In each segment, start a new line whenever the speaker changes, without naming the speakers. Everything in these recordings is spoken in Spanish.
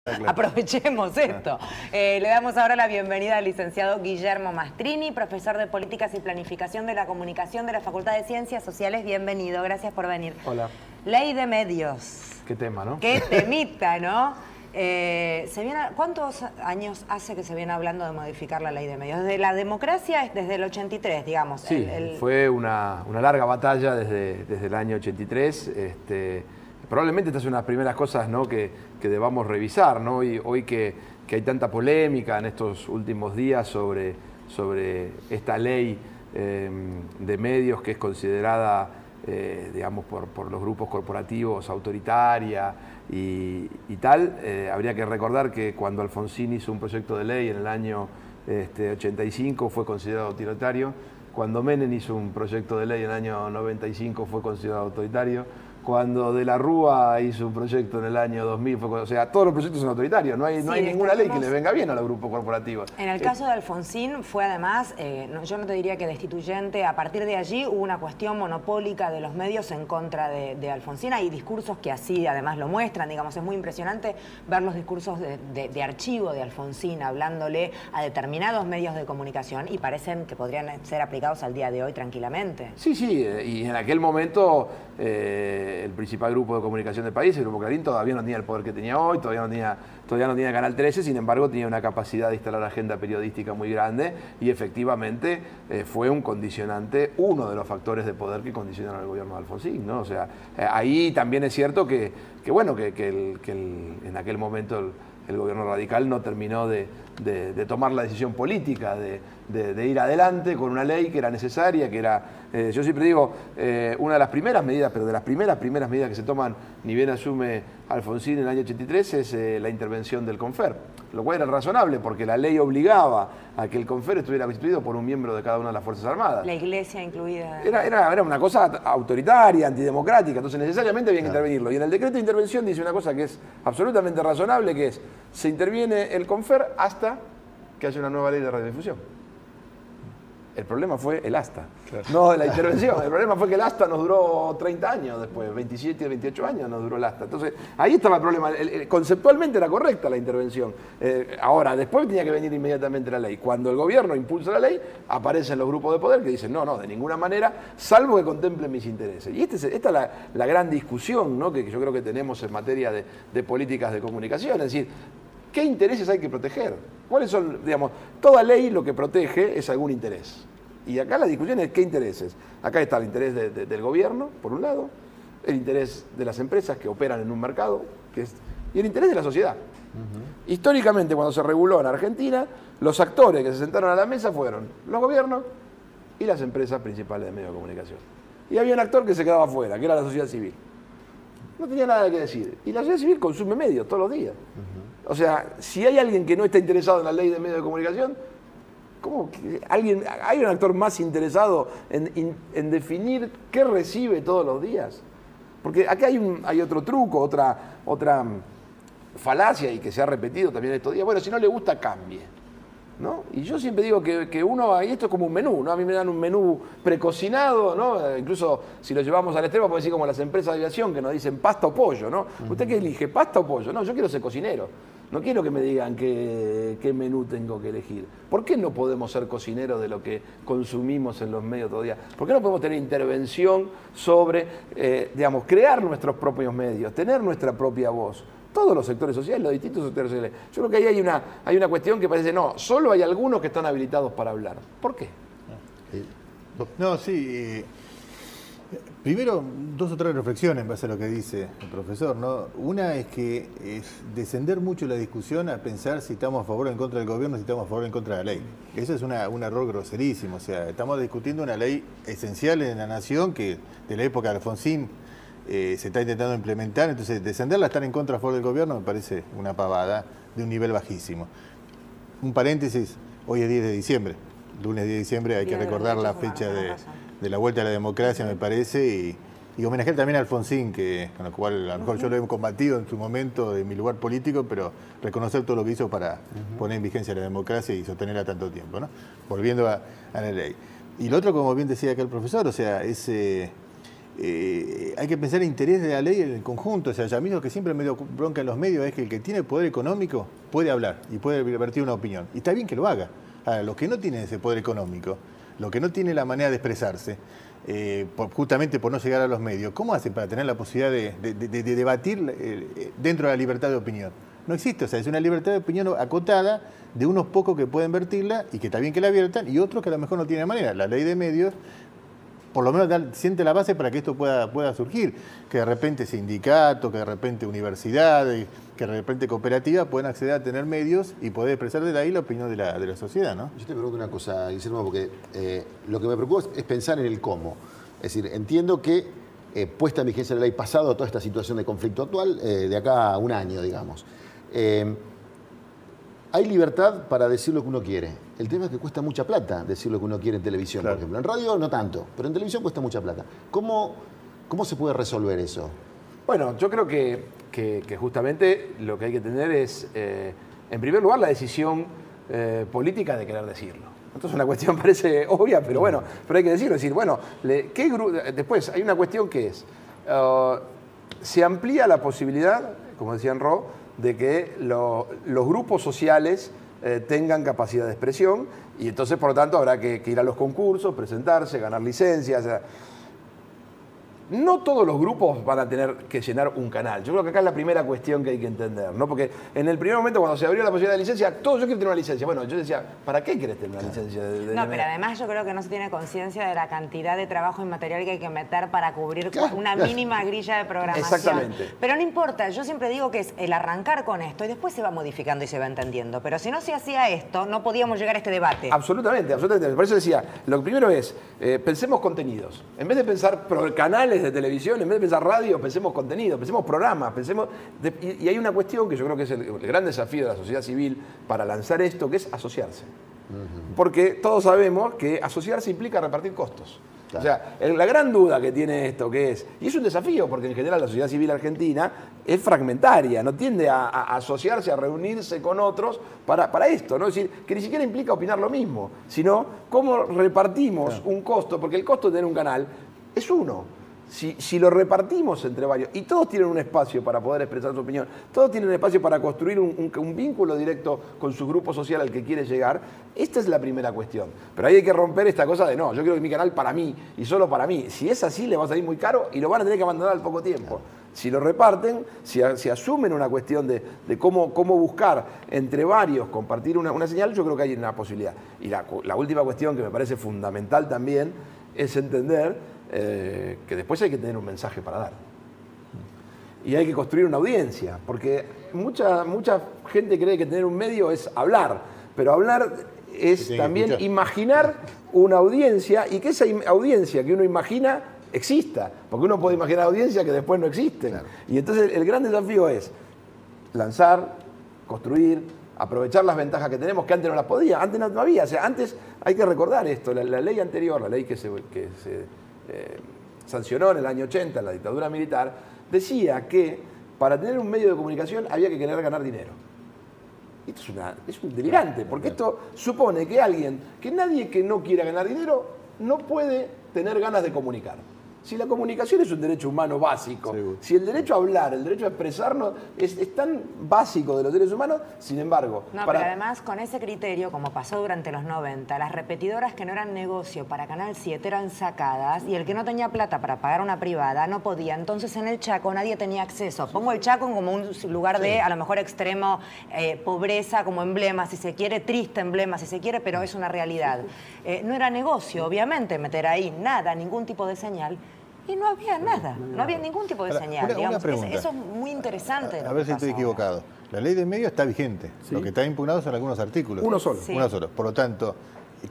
Claro.
Aprovechemos esto. Le damos ahora la bienvenida al licenciado Guillermo Mastrini, profesor de Políticas y Planificación de la Comunicación de la Facultad de Ciencias Sociales. Bienvenido, gracias por venir.
Hola.
Ley de medios.
Qué tema, ¿no?
Qué temita, ¿no? ¿Cuántos años hace que se viene hablando de modificar la ley de medios? Desde la democracia es desde el 83, digamos.
Sí, fue una larga batalla desde el año 83. Probablemente esta es una de las primeras cosas, ¿no?, que debamos revisar, ¿no? Hoy que hay tanta polémica en estos últimos días sobre esta ley de medios que es considerada, digamos, por los grupos corporativos autoritaria y tal. Habría que recordar que cuando Alfonsín hizo un proyecto de ley en el año 85 fue considerado autoritario. Cuando Menem hizo un proyecto de ley en el año 95 fue considerado autoritario. Cuando De la Rúa hizo un proyecto en el año 2000, o sea, todos los proyectos son autoritarios, no hay ninguna ley que les venga bien a los grupos corporativos.
En el caso de Alfonsín fue además, yo no te diría que destituyente, a partir de allí hubo una cuestión monopólica de los medios en contra de Alfonsín. Hay discursos que así además lo muestran, digamos, es muy impresionante ver los discursos de archivo de Alfonsín hablándole a determinados medios de comunicación y parecen que podrían ser aplicados al día de hoy tranquilamente.
Sí, y en aquel momento el principal grupo de comunicación del país, el Grupo Clarín, todavía no tenía el poder que tenía hoy, todavía no tenía Canal 13, sin embargo tenía una capacidad de instalar agenda periodística muy grande y efectivamente fue un condicionante, uno de los factores de poder que condicionaron al gobierno de Alfonsín, ¿no? O sea, ahí también es cierto que en aquel momento el gobierno radical no terminó de tomar la decisión política de ir adelante con una ley que era necesaria, que era, yo siempre digo, una de las primeras medidas, pero de las primeras medidas que se toman, ni bien asume Alfonsín en el año 83, es la intervención del CONFER, lo cual era razonable porque la ley obligaba a que el CONFER estuviera constituido por un miembro de cada una de las Fuerzas Armadas.
La Iglesia incluida.
Era una cosa autoritaria, antidemocrática, entonces necesariamente había que intervenirlo. Y en el decreto de intervención dice una cosa que es absolutamente razonable, que es, se interviene el CONFER hasta que haya una nueva ley de radiodifusión. El problema fue el asta, claro, no la intervención. El problema fue que el asta nos duró 30 años después, 27, 28 años nos duró el asta. Entonces, ahí estaba el problema. Conceptualmente era correcta la intervención. Ahora, después tenía que venir inmediatamente la ley. Cuando el gobierno impulsa la ley, aparecen los grupos de poder que dicen, no, de ninguna manera, salvo que contemplen mis intereses. Y esta es la gran discusión, ¿no?, que yo creo que tenemos en materia de políticas de comunicación. Es decir, ¿qué intereses hay que proteger? ¿Cuáles son, digamos, toda ley lo que protege es algún interés? Y acá la discusión es qué intereses. Acá está el interés del gobierno, por un lado, el interés de las empresas que operan en un mercado, y el interés de la sociedad. Históricamente, cuando se reguló en Argentina, los actores que se sentaron a la mesa fueron los gobiernos y las empresas principales de medios de comunicación. Y había un actor que se quedaba afuera, que era la sociedad civil. No tenía nada que decir. Y la sociedad civil consume medios todos los días. O sea, si hay alguien que no está interesado en la ley de medios de comunicación, ¿cómo que hay un actor más interesado en definir qué recibe todos los días? Porque acá hay otro truco, otra falacia, y que se ha repetido también estos días. Bueno, si no le gusta, cambie, ¿no? Y yo siempre digo que uno, y esto es como un menú, ¿no? A mí me dan un menú precocinado, ¿no? Incluso si lo llevamos al extremo, puede decir como las empresas de aviación que nos dicen pasta o pollo, ¿no? ¿Usted qué elige, pasta o pollo? No, yo quiero ser cocinero. No quiero que me digan qué menú tengo que elegir. ¿Por qué no podemos ser cocineros de lo que consumimos en los medios todo el día? ¿Por qué no podemos tener intervención sobre, digamos, crear nuestros propios medios, tener nuestra propia voz? Todos los sectores sociales, los distintos sectores sociales. Yo creo que ahí hay una cuestión que parece, no, solo hay algunos que están habilitados para hablar. ¿Por qué?
No, sí. Primero, dos o tres reflexiones en base a lo que dice el profesor, ¿no? Una es que es descender mucho la discusión a pensar si estamos a favor o en contra del gobierno, si estamos a favor o en contra de la ley. Eso es un error groserísimo. O sea, estamos discutiendo una ley esencial en la nación que de la época de Alfonsín se está intentando implementar. Entonces, descenderla a estar en contra a favor del gobierno me parece una pavada de un nivel bajísimo. Un paréntesis, hoy es 10 de diciembre. Lunes 10 de diciembre hay que recordar la fecha de la vuelta a la democracia, me parece, y homenajear también a Alfonsín, con lo cual a lo mejor yo lo he combatido en su momento de mi lugar político, pero reconocer todo lo que hizo para poner en vigencia la democracia y sostenerla tanto tiempo, ¿no? Volviendo a la ley. Y lo otro, como bien decía acá el profesor, o sea, hay que pensar el interés de la ley en el conjunto. O sea, a mí lo que siempre me dio bronca en los medios es que el que tiene poder económico puede hablar y puede vertir una opinión. Y está bien que lo haga. Ahora, los que no tienen ese poder económico, los que no tienen la manera de expresarse, justamente por no llegar a los medios, ¿cómo hacen para tener la posibilidad de debatir dentro de la libertad de opinión? No existe, o sea, es una libertad de opinión acotada de unos pocos que pueden vertirla y que está bien que la viertan y otros que a lo mejor no tienen manera. La ley de medios por lo menos siente la base para que esto pueda surgir, que de repente sindicatos, que de repente universidades, que de repente cooperativas puedan acceder a tener medios y poder expresar desde ahí la opinión de la sociedad, ¿no?
Yo te pregunto una cosa, Guillermo, porque lo que me preocupa es pensar en el cómo. Es decir, entiendo que puesta en vigencia la ley pasado toda esta situación de conflicto actual, de acá a un año, digamos, hay libertad para decir lo que uno quiere. El tema es que cuesta mucha plata decir lo que uno quiere en televisión, claro. Por ejemplo. En radio no tanto, pero en televisión cuesta mucha plata. ¿Cómo se puede resolver eso?
Bueno, yo creo que justamente lo que hay que tener es, en primer lugar, la decisión política de querer decirlo. Entonces una cuestión parece obvia, pero bueno, pero hay que decirlo. Es decir, bueno, después hay una cuestión que es, se amplía la posibilidad, como decía Enro, de que los grupos sociales tengan capacidad de expresión y entonces, por lo tanto, habrá que ir a los concursos, presentarse, ganar licencias. No todos los grupos van a tener que llenar un canal. Yo creo que acá es la primera cuestión que hay que entender, ¿no? Porque en el primer momento, cuando se abrió la posibilidad de licencia, todos yo quiero tener una licencia. Bueno, yo decía, ¿para qué querés tener una licencia?
No, pero además yo creo que no se tiene conciencia de la cantidad de trabajo y material que hay que meter para cubrir una mínima grilla de programación.
Exactamente.
Pero no importa, yo siempre digo que es el arrancar con esto y después se va modificando y se va entendiendo. Pero si no se hacía esto, no podíamos llegar a este debate.
Absolutamente, absolutamente. Por eso decía, lo primero es, pensemos contenidos. En vez de pensar canales de televisión, en vez de pensar radio, pensemos contenido, pensemos programas, y hay una cuestión que yo creo que es el gran desafío de la sociedad civil para lanzar esto, que es asociarse. Porque todos sabemos que asociarse implica repartir costos. Claro. O sea, la gran duda que tiene esto, que es, y es un desafío, porque en general la sociedad civil argentina es fragmentaria, no tiende a asociarse, a reunirse con otros para esto, ¿no? Es decir, que ni siquiera implica opinar lo mismo, sino cómo repartimos un costo, porque el costo de tener un canal es uno. Si lo repartimos entre varios, y todos tienen un espacio para poder expresar su opinión, todos tienen un espacio para construir un vínculo directo con su grupo social al que quiere llegar, esta es la primera cuestión. Pero ahí hay que romper esta cosa de no, yo quiero que mi canal para mí y solo para mí. Si es así, le va a salir muy caro y lo van a tener que abandonar al poco tiempo. Si lo reparten, si asumen una cuestión de cómo buscar entre varios compartir una señal, yo creo que hay una posibilidad. Y la última cuestión que me parece fundamental también es entender que después hay que tener un mensaje para dar. Y hay que construir una audiencia, porque mucha gente cree que tener un medio es hablar, pero hablar es también imaginar una audiencia y que esa audiencia que uno imagina exista, porque uno puede imaginar audiencias que después no existen. Claro. Y entonces el gran desafío es lanzar, construir, aprovechar las ventajas que tenemos, que antes no las podía, antes no había. O sea, antes hay que recordar esto, la ley anterior, la ley que se sancionó en el año 80, en la dictadura militar, decía que para tener un medio de comunicación había que querer ganar dinero. Esto es un delirante, porque esto supone que nadie que no quiera ganar dinero no puede tener ganas de comunicar. Si la comunicación es un derecho humano básico, si el derecho a hablar, el derecho a expresarnos es tan básico de los derechos humanos, sin embargo...
No, pero además con ese criterio, como pasó durante los 90, las repetidoras que no eran negocio para Canal 7 eran sacadas y el que no tenía plata para pagar una privada no podía. Entonces en el Chaco nadie tenía acceso. Pongo el Chaco como un lugar de, a lo mejor, extremo pobreza como emblema, si se quiere, triste emblema, si se quiere, pero es una realidad. No era negocio, obviamente, meter ahí nada, ningún tipo de señal. Y no había nada, no había ningún tipo de señal.
Una pregunta.
Eso es muy interesante.
A ver si estoy equivocado. La ley de medios está vigente. ¿Sí? Lo que está impugnado son algunos artículos.
Uno solo.
Sí. Uno solo. Por lo tanto,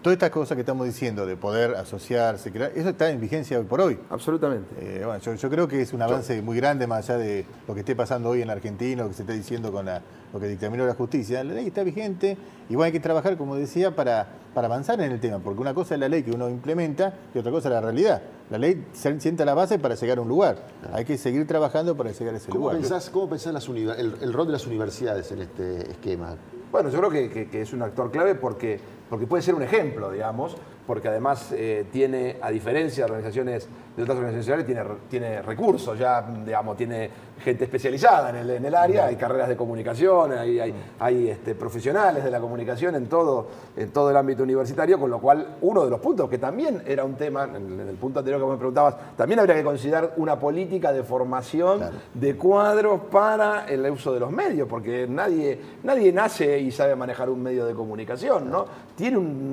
todas estas cosas que estamos diciendo de poder asociarse, crear, eso está en vigencia hoy por hoy.
Absolutamente.
Bueno, yo creo que es un avance muy grande, más allá de lo que esté pasando hoy en la Argentina, lo que se está diciendo con lo que dictaminó la justicia. La ley está vigente y bueno, hay que trabajar, como decía, para avanzar en el tema, porque una cosa es la ley que uno implementa y otra cosa es la realidad. La ley sienta la base para llegar a un lugar. Hay que seguir trabajando para llegar a ese lugar.
¿Cómo pensás el rol de las universidades en este esquema?
Bueno, yo creo que es un actor clave porque puede ser un ejemplo, digamos, porque además tiene, a diferencia de organizaciones de otras organizaciones tiene recursos, ya, digamos, tiene gente especializada en el área, hay carreras de comunicación, hay profesionales de la comunicación en todo el ámbito universitario, con lo cual uno de los puntos que también era un tema, en el punto anterior que me preguntabas, también habría que considerar una política de formación de cuadros para el uso de los medios, porque nadie nace y sabe manejar un medio de comunicación, ¿no?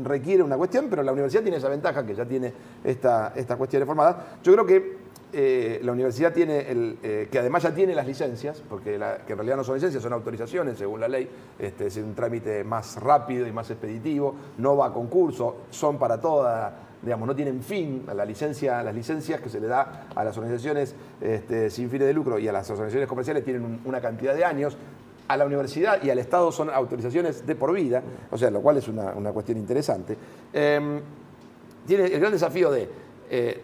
Requiere una cuestión, pero la universidad tiene esa ventaja que ya tiene esta cuestión formadas. Yo creo que la universidad tiene, que además ya tiene las licencias, porque que en realidad no son licencias, son autorizaciones según la ley, es un trámite más rápido y más expeditivo, no va a concurso, son para toda, digamos, no tienen fin. Las licencias que se le da a las organizaciones sin fines de lucro y a las organizaciones comerciales tienen una cantidad de años. A la universidad y al Estado son autorizaciones de por vida, o sea, lo cual es una cuestión interesante. Tiene el gran desafío de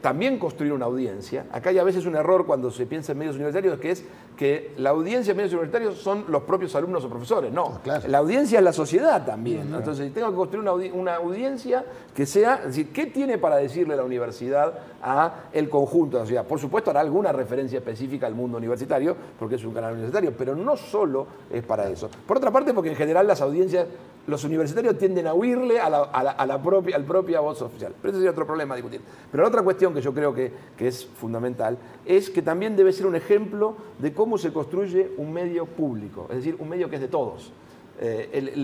también construir una audiencia. Acá hay a veces un error cuando se piensa en medios universitarios, que es que la audiencia en medios universitarios son los propios alumnos o profesores. No, la audiencia es la sociedad también. Entonces, tengo que construir una audiencia que sea, es decir, ¿qué tiene para decirle la universidad a el conjunto de la sociedad? Por supuesto, hará alguna referencia específica al mundo universitario, porque es un canal universitario, pero no solo es para eso. Por otra parte, porque en general las audiencias, los universitarios tienden a huirle al propia voz oficial. Pero ese sería otro problema a discutir. Pero la otra cuestión que yo creo que es fundamental es que también debe ser un ejemplo de cómo se construye un medio público, es decir, un medio que es de todos.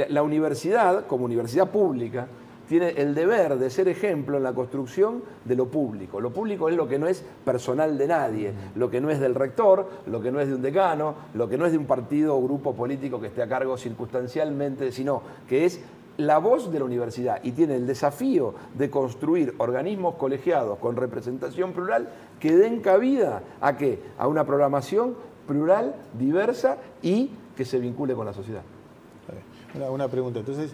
La universidad, como universidad pública, tiene el deber de ser ejemplo en la construcción de lo público. Lo público es lo que no es personal de nadie, lo que no es del rector, lo que no es de un decano, lo que no es de un partido o grupo político que esté a cargo circunstancialmente, sino que es la voz de la universidad, y tiene el desafío de construir organismos colegiados con representación plural que den cabida ¿a qué? A una programación plural, diversa y que se vincule con la sociedad.
Una pregunta, entonces,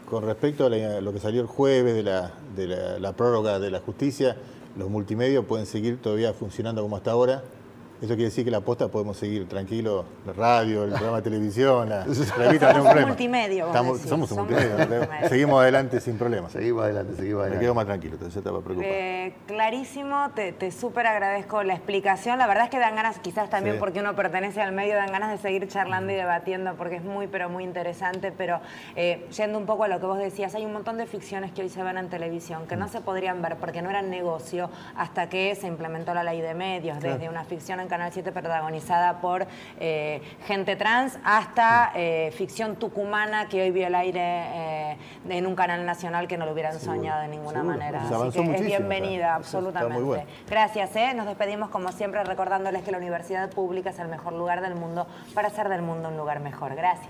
con respecto a lo que salió el jueves de la prórroga de la justicia, ¿los multimedios pueden seguir todavía funcionando como hasta ahora? Eso quiere decir que la posta podemos seguir tranquilo, la radio, el programa de televisión, la revista, no hay problema. Somos un multimedio. Seguimos adelante sin problemas.
Seguimos adelante.
Me quedo más tranquilo, entonces ya estaba preocupado.
Clarísimo, te súper agradezco la explicación. La verdad es que dan ganas, quizás también porque uno pertenece al medio, dan ganas de seguir charlando y debatiendo porque es muy, pero muy interesante. Pero yendo un poco a lo que vos decías, hay un montón de ficciones que hoy se ven en televisión que no se podrían ver porque no eran negocio hasta que se implementó la ley de medios, desde una ficción en Canal 7 protagonizada por gente trans hasta ficción tucumana que hoy vio el aire en un canal nacional que no lo hubieran soñado de ninguna manera. Así que es bienvenida, absolutamente. Bueno. Gracias, nos despedimos como siempre recordándoles que la universidad pública es el mejor lugar del mundo para hacer del mundo un lugar mejor. Gracias.